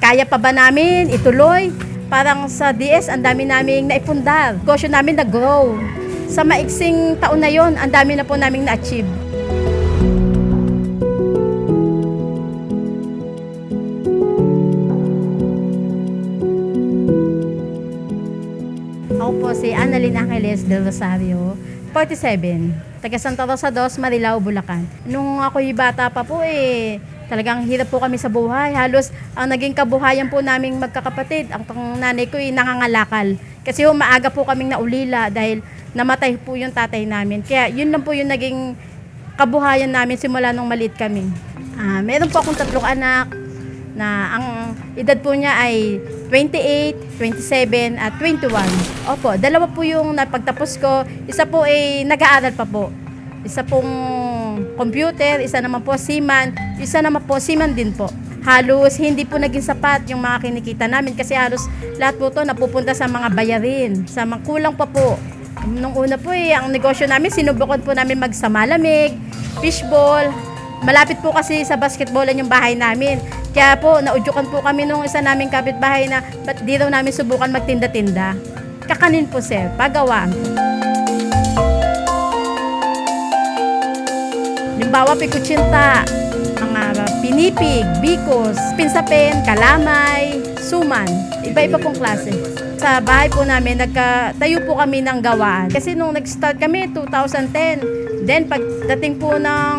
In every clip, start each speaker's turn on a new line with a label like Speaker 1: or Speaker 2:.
Speaker 1: kaya pa ba namin ituloy? Parang sa DS, ang dami naming naipundar. Negosyo namin nag-grow. Sa maiksing taon na yon, ang dami na po naming na-achieve. Ako po si Annalyn Angeles del Rosario, 47, taga Santa Rosa 2, Marilao, Bulacan. Nung ako'y bata pa po talagang hirap po kami sa buhay. Halos ang naging kabuhayan po naming magkakapatid, ang nanay ko nangangalakal. Kasi maaga po kaming naulila dahil namatay po yung tatay namin. Kaya yun lang po yung naging kabuhayan namin simula nung maliit kami. Meron po akong 3 anak na ang edad po niya ay 28, 27 at 21. Opo, 2 po yung napagtapos ko. Isa po ay nag-aaral pa po. Isa pong computer, isa naman po seaman, isa naman po seaman din po. Halos hindi po naging sapat yung mga kinikita namin kasi halos lahat po to napupunta sa mga bayarin, sa mga kulang pa po. Nung una po ang negosyo namin, sinubukan po namin magsamalamig, fishball. Malapit po kasi sa basketballan yung bahay namin. Kaya po, naudyukan po kami nung isa naming kapitbahay na ba't di daw namin subukan magtinda-tinda. Kakanin po sir, pagawaan po. Limbawa, pikutsinta, mga pinipig, bikos, pinsapin, kalamay, suman. Iba-iba pong klase. Sa bahay po namin, nagtayo po kami ng gawaan. Kasi nung nag-start kami, 2010. Then pagdating po ng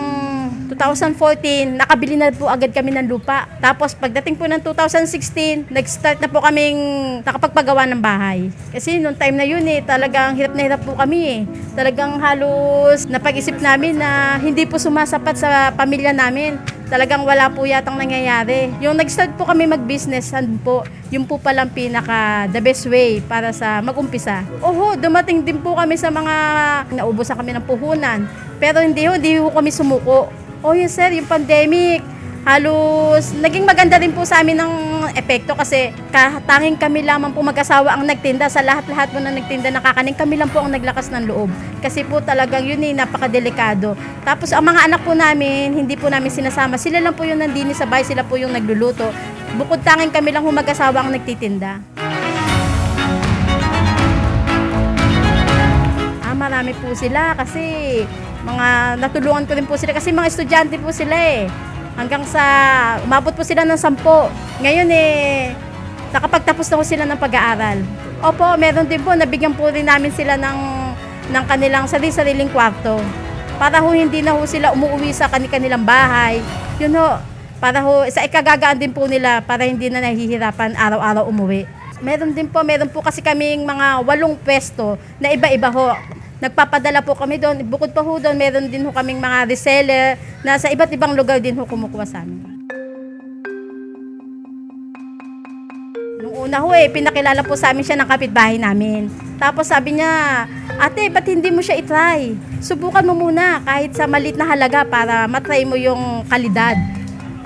Speaker 1: 2014, nakabili na po agad kami ng lupa. Tapos pagdating po ng 2016, nag-start na po kaming nakapagpagawa ng bahay. Kasi nung time na yun talagang hirap na hirap po kami Talagang halos napag-isip namin na hindi po sumasapat sa pamilya namin. Talagang wala po yatang nangyayari. Yung nag-start po kami mag-business, yun po palang pinaka the best way para sa mag-umpisa. Dumating din po kami sa mga naubusan kami ng puhunan. Pero hindi ho kami sumuko. Yes sir, yung pandemic, halos naging maganda rin po sa amin ng epekto kasi tanging kami lamang po mag-asawa ang nagtinda. Sa lahat-lahat po na nagtinda nakakaning, kami lang po ang naglakas ng loob. Kasi po talagang yun napakadelikado. Tapos ang mga anak po namin, hindi po namin sinasama. Sila lang po yung nandini sa bahay, sila po yung nagluluto. Bukod tanging kami lang po mag-asawa ang nagtitinda. Marami po sila kasi mga natulungan ko rin po sila kasi mga estudyante po sila Hanggang sa umabot po sila ng 10. Ngayon nakapagtapos na po sila ng pag-aaral. Opo, meron din po, nabigyan po rin namin sila ng kanilang sariling kwarto. Para hindi na sila umuwi sa kanilang bahay. Yun para sa ikagagaan din po nila para hindi na nahihirapan araw-araw umuwi. Meron po kasi kaming mga 8 pwesto na iba-iba Nagpapadala po kami doon. Bukod pa doon, meron din kaming mga reseller na sa iba't ibang lugar din kumukuha sa amin. Nung una pinakilala po sa amin siya ng kapitbahay namin. Tapos sabi niya, ate, ba't hindi mo siya itry? Subukan mo muna kahit sa maliit na halaga para matry mo yung kalidad.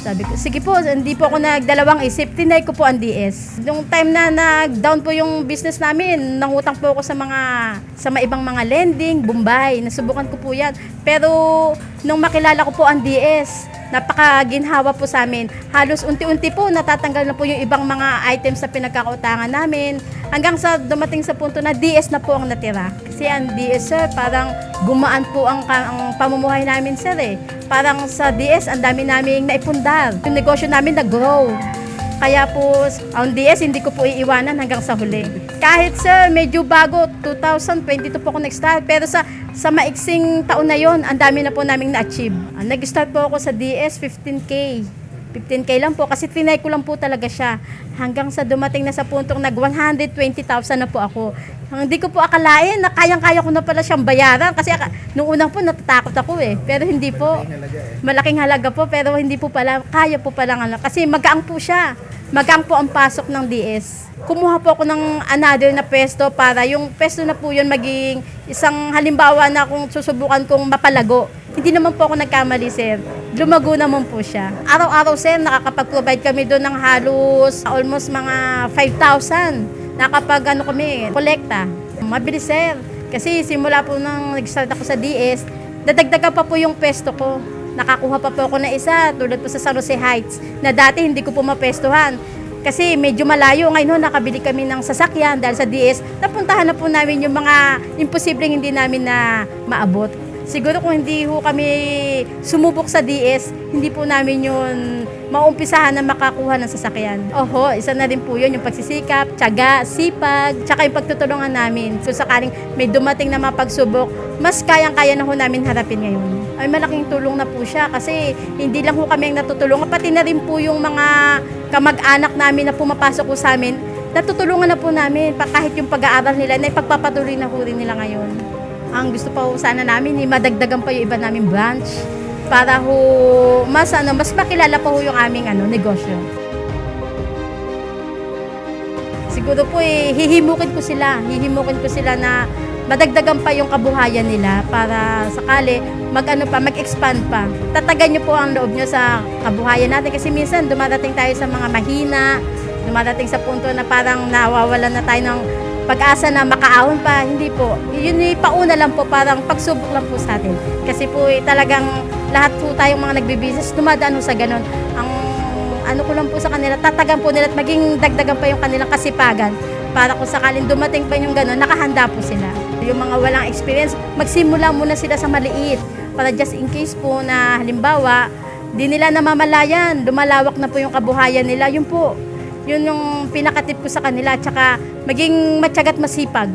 Speaker 1: Sabi ko, sige po, hindi po ako nagdalawang isip, tinay ko po ang DS. Nung time na nag-down po yung business namin, nangutang po ako sa ibang mga lending, Bombay, nasubukan ko po yan. Pero nung makilala ko po ang DS, napakaginhawa po sa amin. Halos unti-unti po natatanggal na po yung ibang mga items sa pinagkakautangan namin. Hanggang sa dumating sa punto na DS na po ang natira. Kasi ang DS sir, parang gumaan po ang pamumuhay namin sir Parang sa DS, ang dami naming naipundar. Yung negosyo namin nag-grow. Kaya po, ang DS, hindi ko po iiwanan hanggang sa huli. Kahit sir, medyo bago, 2022 po ako nag-start. Pero sa maiksing taon na yon, ang dami na po naming na-achieve. Nag-start po ako sa DS, 15K. 15K lang po kasi trinay ko lang po talaga siya. Hanggang sa dumating na sa puntong nag-120,000 na po ako. Hindi ko po akalain na kayang-kaya ko na pala siyang bayaran kasi nung unang po natatakot ako Pero hindi po. Malaking halaga po pero hindi po pala, kaya po pala kasi magaang po siya. Magaang po ang pasok ng DS. Kumuha po ako ng another na pwesto para yung pwesto na po yun maging isang halimbawa na kung susubukan kong mapalago. Hindi naman po ako nagkamali, sir. Lumago naman po siya. Araw-araw, sir, nakakapag-provide kami doon ng halos almost mga 5,000. Kami, kolekta. Mabilis, sir. Kasi simula po nang nag-start ako sa DS, dadagdagan pa po yung pwesto ko. Nakakuha pa po ako na isa, tulad po sa San Jose Heights, na dati hindi ko po mapestuhan. Kasi medyo malayo. Ngayon ho, nakabili kami ng sasakyan dahil sa DS. Napuntahan na po namin yung mga imposibleng hindi namin na maabot. Siguro kung hindi ho kami sumubok sa DS, hindi po namin yun maumpisahan na makakuha ng sasakyan. Oho, isa na rin po yun, yung pagsisikap, tiyaga, sipag, tsaka yung pagtutulungan namin. So sakaling may dumating na mga pagsubok, mas kayang-kaya na ho namin harapin ngayon. Ay malaking tulong na po siya kasi hindi lang ho kami ang natutulungan, pati na rin po yung mga kamag-anak namin na pumapasok po sa amin, natutulungan na po namin kahit yung pag-aaral nila na ipagpapatuloy na po rin nila ngayon. Ang gusto pa po sana namin, madagdagan pa yung iba namin branch para ho mas makilala pa ho yung aming negosyo. Siguro po hihimukin ko sila na madagdagan pa yung kabuhayan nila para sakali mag-expand pa. Tatagan niyo po ang loob niyo sa kabuhayan natin kasi minsan dumadating tayo sa mga mahina, dumadating sa punto na parang nawawalan na tayo ng pag-asa na makaahon pa. Hindi po. Yun pauna lang po, parang pagsubok lang po sa atin. Kasi po talagang lahat po tayong mga nagbibusiness dumadaan po sa ganun. Ang ko lang po sa kanila, tatagan po nila at maging dagdagan pa yung kanilang kasipagan para kung sakaling dumating pa yung gano'n, nakahanda po sila. Yung mga walang experience, magsimula muna sila sa maliit para just in case po na halimbawa, di nila namamalayan, lumalawak na po yung kabuhayan nila, yun po. Yun yung pinakatip ko sa kanila, at saka maging matyagat masipag.